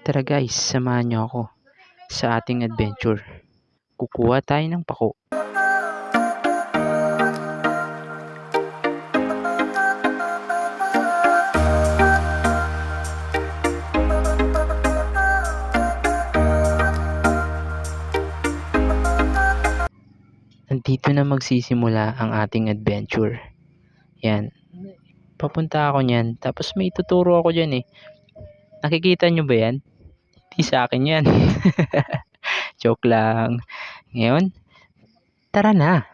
Tara guys, samahan niyo ako sa ating adventure. Kukuha tayo ng pako. Nandito na magsisimula ang ating adventure. Yan. Papunta ako niyan. Tapos may tuturo ako dyan eh. Nakikita nyo ba yan? Hindi sa akin yan. Joke lang. Ngayon, tara na.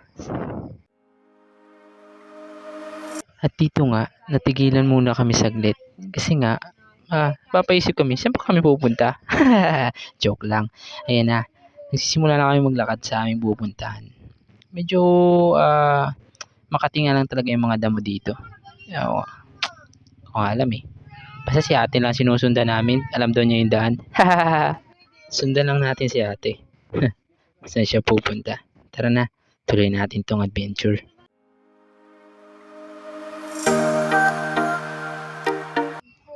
At dito nga, natigilan muna kami saglit. Kasi nga, papaisip kami, saan pa kami pupunta? Joke lang. Ayan na. Nagsisimula na kami maglakad sa aming pupuntahan. Medyo makatinga lang talaga yung mga damo dito. Ako alam eh. Basta si ate lang sinusundan namin. Alam daw niya yung daan. Sundan lang natin si ate. Saan siya pupunta? Tara na, tuloy natin tong adventure.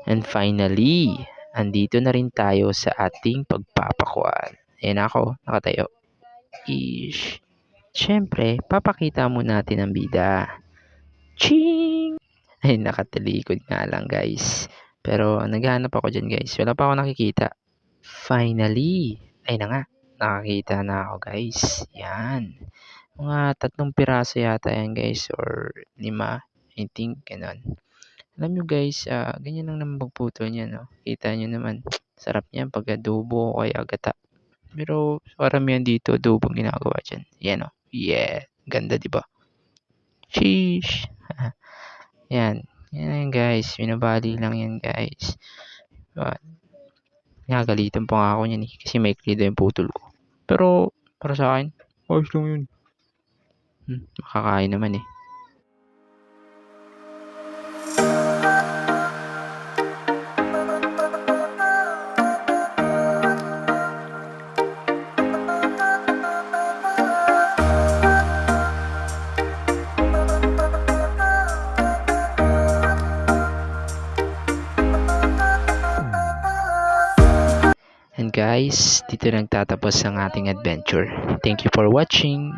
And finally, andito na rin tayo sa ating pagpapakuan. Ayan ako, nakatayo. Ish. Siyempre, papakita mo natin ang bida. Ching! Ay, nakatalikod nga lang guys. Pero naghahanap ako dyan guys. Wala pa ako nakikita. Finally! Ay na nga. Nakakita na ako guys. Yan. Mga 3 piraso yata yan guys. Or 5. I think, ganun. Alam nyo guys, ganyan lang naman pagputol niya. No? Kita nyo naman. Sarap niyan pag adobo o kaya gata. Pero karamihan dito adobo ginagawa dyan. Yan o. Yeah. Ganda diba? Sheesh. Yan. Yan guys. Binabali lang yan guys. Nagagalitan pa nga ako niyan eh. Kasi maikli daw yung putol ko. Pero para sa akin, ayos lang yun. Makakain naman eh. And guys, dito nagtatapos ang ating adventure. Thank you for watching.